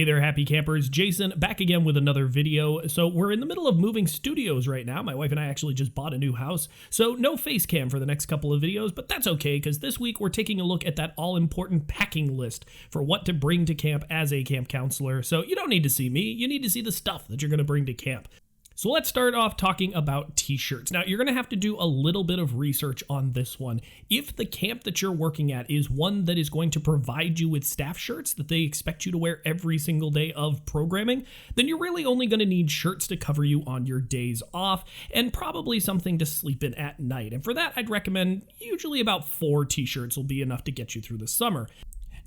Hey there, happy campers. Jason back again with another video. So we're in the middle of moving studios right now. My wife and I actually just bought a new house. So no face cam for the next couple of videos, but that's okay because this week we're taking a look at that all-important packing list for what to bring to camp as a camp counselor. So you don't need to see me, you need to see the stuff that you're going to bring to camp. So let's start off talking about t-shirts. Now, you're going to have to do a little bit of research on this one. If the camp that you're working at is one that is going to provide you with staff shirts that they expect you to wear every single day of programming, then you're really only going to need shirts to cover you on your days off and probably something to sleep in at night. And for that, I'd recommend usually about 4 t-shirts will be enough to get you through the summer.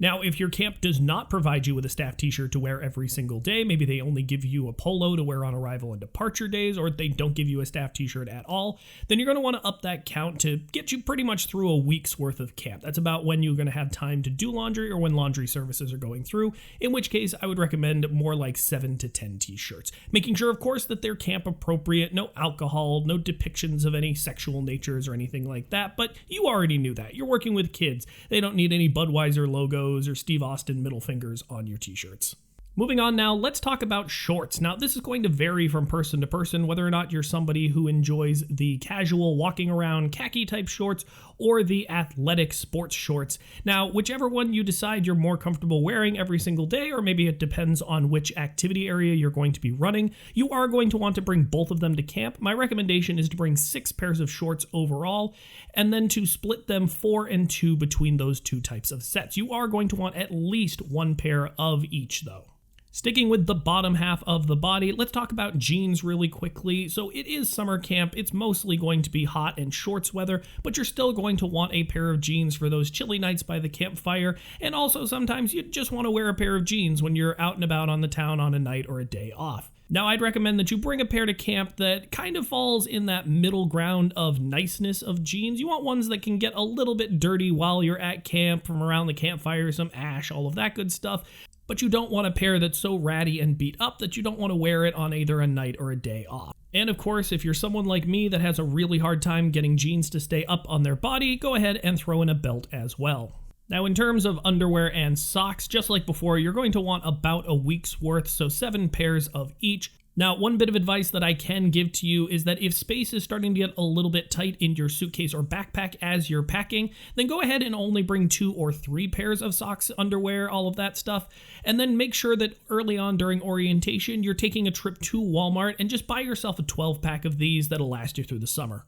Now, if your camp does not provide you with a staff t-shirt to wear every single day, maybe they only give you a polo to wear on arrival and departure days, or they don't give you a staff t-shirt at all, then you're going to want to up that count to get you pretty much through a week's worth of camp. That's about when you're going to have time to do laundry or when laundry services are going through, in which case I would recommend more like 7 to 10 t-shirts. Making sure, of course, that they're camp appropriate, no alcohol, no depictions of any sexual natures or anything like that, but you already knew that. You're working with kids. They don't need any Budweiser logos or Steve Austin middle fingers on your t-shirts. Moving on now, let's talk about shorts. Now, this is going to vary from person to person, whether or not you're somebody who enjoys the casual walking around khaki type shorts or the athletic sports shorts. Now, whichever one you decide you're more comfortable wearing every single day, or maybe it depends on which activity area you're going to be running, you are going to want to bring both of them to camp. My recommendation is to bring 6 pairs of shorts overall, and then to split them 4 and 2 between those 2 types of sets. You are going to want at least 1 pair of each, though. Sticking with the bottom half of the body, let's talk about jeans really quickly. So it is summer camp. It's mostly going to be hot and shorts weather, but you're still going to want a pair of jeans for those chilly nights by the campfire. And also sometimes you just want to wear a pair of jeans when you're out and about on the town on a night or a day off. Now, I'd recommend that you bring a pair to camp that kind of falls in that middle ground of niceness of jeans. You want ones that can get a little bit dirty while you're at camp, from around the campfire, some ash, all of that good stuff. But you don't want a pair that's so ratty and beat up that you don't want to wear it on either a night or a day off. And of course, if you're someone like me that has a really hard time getting jeans to stay up on their body, go ahead and throw in a belt as well. Now, in terms of underwear and socks, just like before, you're going to want about a week's worth, so 7 pairs of each. Now, one bit of advice that I can give to you is that if space is starting to get a little bit tight in your suitcase or backpack as you're packing, then go ahead and only bring 2 or 3 pairs of socks, underwear, all of that stuff. And then make sure that early on during orientation, you're taking a trip to Walmart and just buy yourself a 12-pack of these that'll last you through the summer.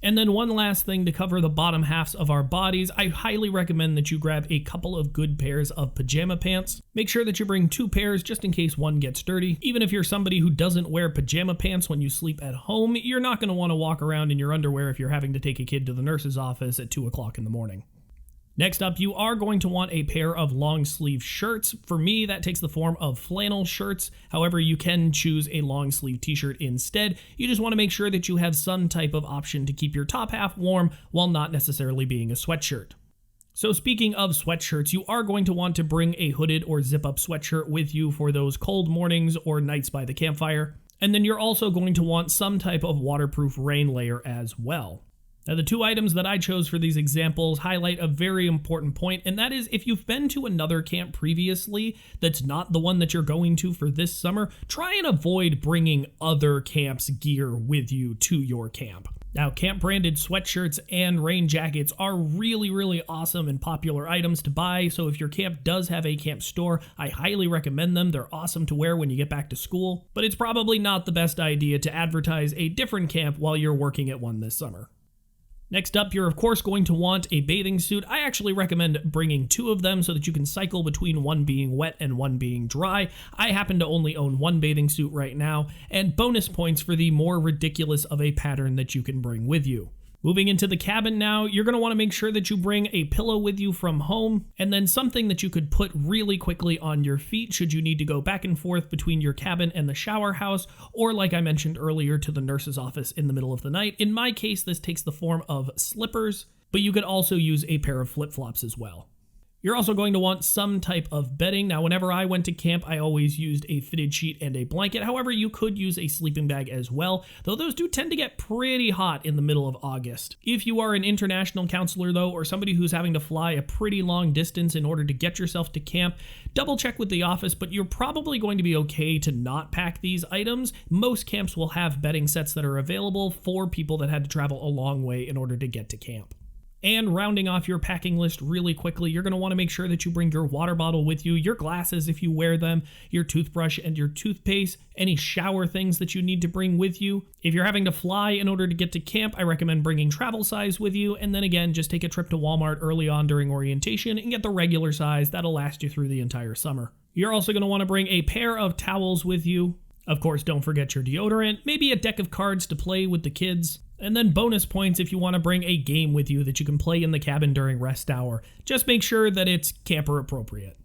And then one last thing to cover the bottom halves of our bodies, I highly recommend that you grab a couple of good pairs of pajama pants. Make sure that you bring 2 pairs just in case one gets dirty. Even if you're somebody who doesn't wear pajama pants when you sleep at home, you're not going to want to walk around in your underwear if you're having to take a kid to the nurse's office at 2 o'clock in the morning. Next up, you are going to want a pair of long sleeve shirts. For me, that takes the form of flannel shirts. However, you can choose a long sleeve t-shirt instead. You just want to make sure that you have some type of option to keep your top half warm while not necessarily being a sweatshirt. So speaking of sweatshirts, you are going to want to bring a hooded or zip-up sweatshirt with you for those cold mornings or nights by the campfire. And then you're also going to want some type of waterproof rain layer as well. Now, the 2 items that I chose for these examples highlight a very important point, and that is if you've been to another camp previously that's not the one that you're going to for this summer, try and avoid bringing other camps' gear with you to your camp. Now, camp-branded sweatshirts and rain jackets are really, really awesome and popular items to buy, so if your camp does have a camp store, I highly recommend them. They're awesome to wear when you get back to school, but it's probably not the best idea to advertise a different camp while you're working at one this summer. Next up, you're of course going to want a bathing suit. I actually recommend bringing 2 of them so that you can cycle between one being wet and one being dry. I happen to only own 1 bathing suit right now, and bonus points for the more ridiculous of a pattern that you can bring with you. Moving into the cabin now, you're going to want to make sure that you bring a pillow with you from home, and then something that you could put really quickly on your feet should you need to go back and forth between your cabin and the shower house, or like I mentioned earlier, to the nurse's office in the middle of the night. In my case, this takes the form of slippers, but you could also use a pair of flip-flops as well. You're also going to want some type of bedding. Now, whenever I went to camp, I always used a fitted sheet and a blanket. However, you could use a sleeping bag as well, though those do tend to get pretty hot in the middle of August. If you are an international counselor, though, or somebody who's having to fly a pretty long distance in order to get yourself to camp, double check with the office, but you're probably going to be okay to not pack these items. Most camps will have bedding sets that are available for people that had to travel a long way in order to get to camp. And rounding off your packing list really quickly, you're going to want to make sure that you bring your water bottle with you, your glasses if you wear them, your toothbrush and your toothpaste, any shower things that you need to bring with you. If you're having to fly in order to get to camp, I recommend bringing travel size with you, and then again, just take a trip to Walmart early on during orientation and get the regular size. That'll last you through the entire summer. You're also going to want to bring a pair of towels with you. Of course, don't forget your deodorant, maybe a deck of cards to play with the kids. And then bonus points if you want to bring a game with you that you can play in the cabin during rest hour. Just make sure that it's camper appropriate.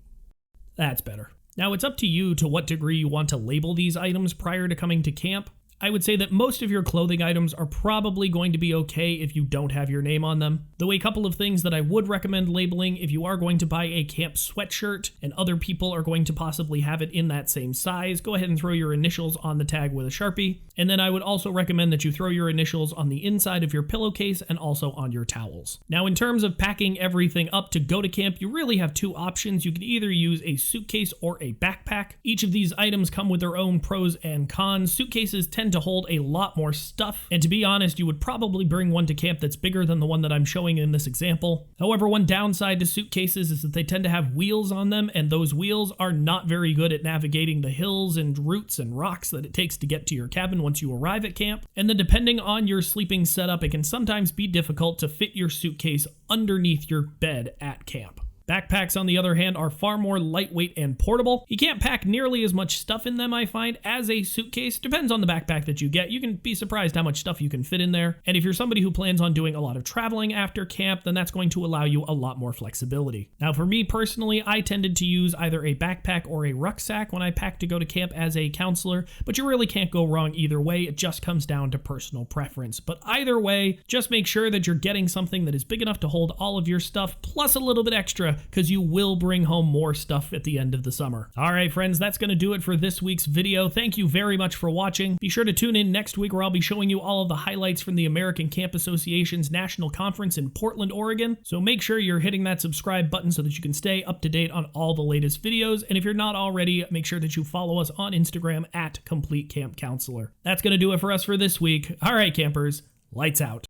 That's better. Now it's up to you to what degree you want to label these items prior to coming to camp. I would say that most of your clothing items are probably going to be okay if you don't have your name on them. Though a couple of things that I would recommend labeling: if you are going to buy a camp sweatshirt and other people are going to possibly have it in that same size, go ahead and throw your initials on the tag with a Sharpie. And then I would also recommend that you throw your initials on the inside of your pillowcase and also on your towels. Now, in terms of packing everything up to go to camp, you really have two options. You can either use a suitcase or a backpack. Each of these items come with their own pros and cons. Suitcases tend to hold a lot more stuff, and to be honest, you would probably bring one to camp that's bigger than the one that I'm showing in this example. However, one downside to suitcases is that they tend to have wheels on them, and those wheels are not very good at navigating the hills and roots and rocks that it takes to get to your cabin once you arrive at camp. And then depending on your sleeping setup, it can sometimes be difficult to fit your suitcase underneath your bed at camp. Backpacks, on the other hand, are far more lightweight and portable. You can't pack nearly as much stuff in them, I find, as a suitcase. Depends on the backpack that you get. You can be surprised how much stuff you can fit in there. And if you're somebody who plans on doing a lot of traveling after camp, then that's going to allow you a lot more flexibility. Now, for me personally, I tended to use either a backpack or a rucksack when I packed to go to camp as a counselor, but you really can't go wrong either way. It just comes down to personal preference. But either way, just make sure that you're getting something that is big enough to hold all of your stuff, plus a little bit extra, because you will bring home more stuff at the end of the summer. All right, friends, that's going to do it for this week's video. Thank you very much for watching. Be sure to tune in next week where I'll be showing you all of the highlights from the American Camp Association's National Conference in Portland, Oregon. So make sure you're hitting that subscribe button so that you can stay up to date on all the latest videos. And if you're not already, make sure that you follow us on Instagram at Complete Camp Counselor. That's going to do it for us for this week. All right, campers, lights out.